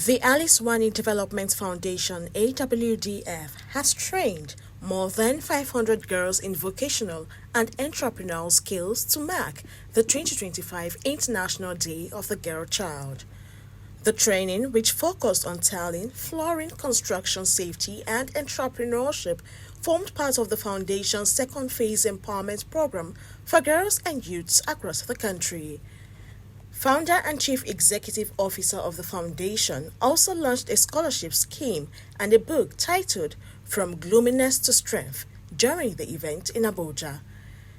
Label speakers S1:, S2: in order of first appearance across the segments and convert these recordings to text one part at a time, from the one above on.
S1: The Alice Wanny Development Foundation (AWDF) has trained more than 500 girls in vocational and entrepreneurial skills to mark the 2025 International Day of the Girl Child. The training, which focused on tiling, flooring, construction safety, and entrepreneurship, formed part of the Foundation's second phase empowerment program for girls and youths across the country. Founder and Chief Executive Officer of the Foundation also launched a scholarship scheme and a book titled From Gloominess to Strength during the event in Abuja.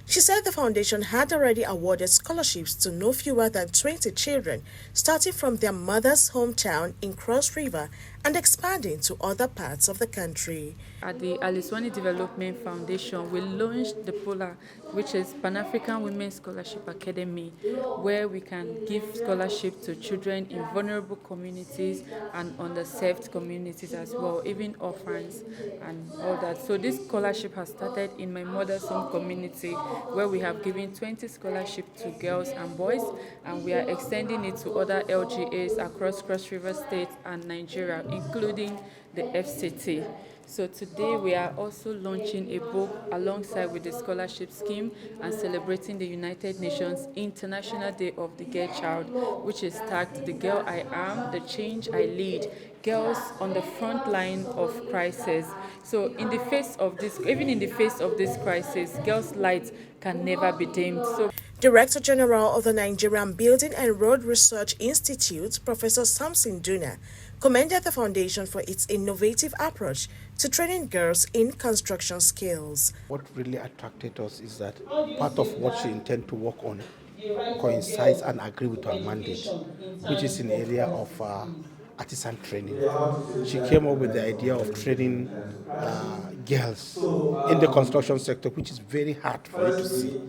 S1: She said the foundation had already awarded scholarships to no fewer than 20 children, starting from their mother's hometown in Cross River and expanding to other parts of the country.
S2: At the Alice Wanny Development Foundation, we launched the POLA, which is Pan-African Women's Scholarship Academy, where we can give scholarship to children in vulnerable communities and underserved communities as well, even orphans and all that. So this scholarship has started in my mother's home community, where we have given 20 scholarships to girls and boys, and we are extending it to other LGAs across Cross River State and Nigeria, including the FCT. So today we are also launching a book alongside with the scholarship scheme and celebrating the United Nations International Day of the Girl Child, which is tagged The Girl I Am, The Change I Lead, Girls on the Front Line of Crisis. So in the face of this, even in the face of this crisis, girls' light can never be dimmed.
S1: Director General of the Nigerian Building and Road Research Institute, Professor Samson Duna, commended the foundation for its innovative approach to training girls in construction skills.
S3: What really attracted us is that part of what she intends to work on coincides and agree with her mandate, which is in the area of artisan training. She came up with the idea of training girls in the construction sector, which is very hard for you to see.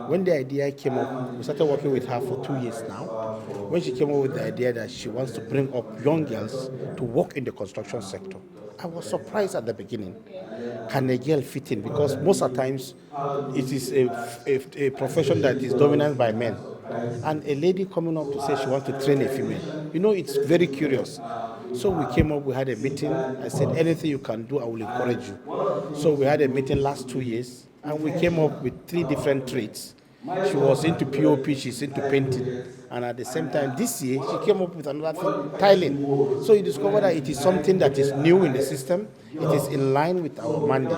S3: When the idea came up, we started working with her for 2 years now. When she came up with the idea that she wants to bring up young girls to work in the construction sector, I was surprised at the beginning. Can a girl fit in? Because most of the times it is a profession that is dominated by men. And a lady coming up to say she wants to train a female, it's very curious. So we came up, we had a meeting. I said, anything you can do, I will encourage you. So we had a meeting last 2 years, and we came up with 3 different trades. She was into POP, she's into painting. And at the same time, this year, she came up with another thing, tiling. So you discover that it is something that is new in the system. It is in line with our mandate.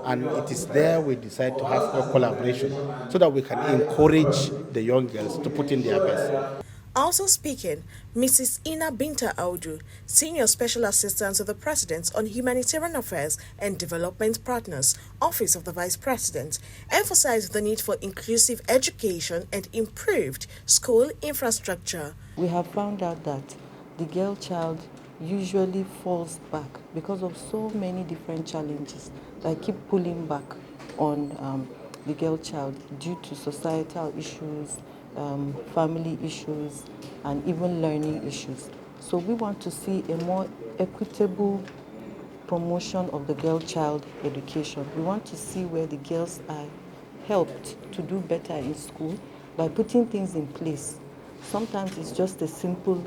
S3: And it is there we decide to have a collaboration so that we can encourage the young girls to put in their best.
S1: Also speaking, Mrs. Ina Binta Audu, Senior Special Assistant to the President on Humanitarian Affairs and Development Partners, Office of the Vice President, emphasized the need for inclusive education and improved school infrastructure.
S4: We have found out that the girl child usually falls back because of so many different challenges that keep pulling back on the girl child due to societal issues, family issues, and even learning issues. So we want to see a more equitable promotion of the girl child education. We want to see where the girls are helped to do better in school by putting things in place. Sometimes it's just a simple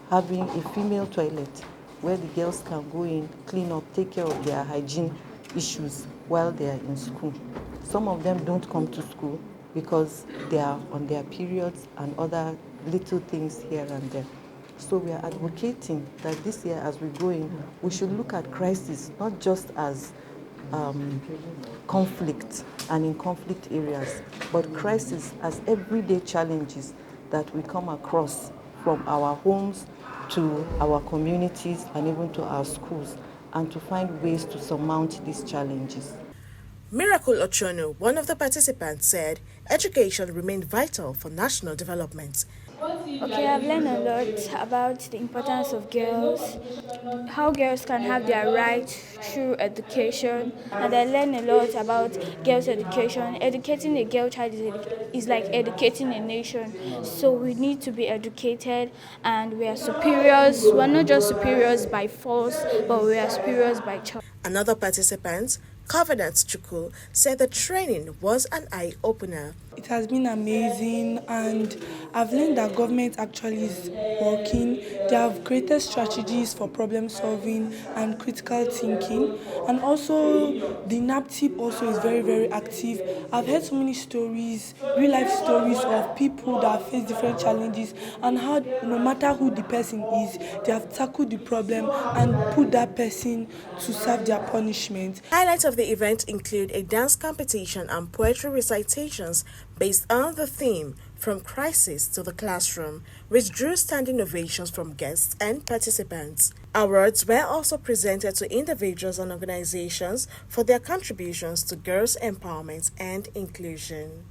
S4: having a female toilet where the girls can go in, clean up, take care of their hygiene issues while they are in school. Some of them don't come to school because they are on their periods and other little things here and there. So we are advocating that this year as we go in, we should look at crisis not just as conflict and in conflict areas, but crisis as everyday challenges that we come across from our homes to our communities and even to our schools, and to find ways to surmount these challenges.
S1: Miracle Ochono, one of the participants, said education remained vital for national development.
S5: Okay, I've learned a lot about the importance of girls, how girls can have their rights through education, and I learned a lot about girls' education. Educating a girl child is like educating a nation. So we need to be educated, and we are superiors. We are not just superiors by force, but we are superiors by choice.
S1: Another participant, Covenant Chukwu, said the training was an eye-opener.
S6: It has been amazing, and I've learned that government actually is working. They have created strategies for problem solving and critical thinking, and also the NAPTIP also is very, very active. I've heard so many stories, real life stories of people that face different challenges and how no matter who the person is, they have tackled the problem and put that person to serve their punishment.
S1: Highlights of the event include a dance competition and poetry recitations based on the theme From Crisis to the Classroom, which drew standing ovations from guests and participants. Awards were also presented to individuals and organizations for their contributions to girls' empowerment and inclusion.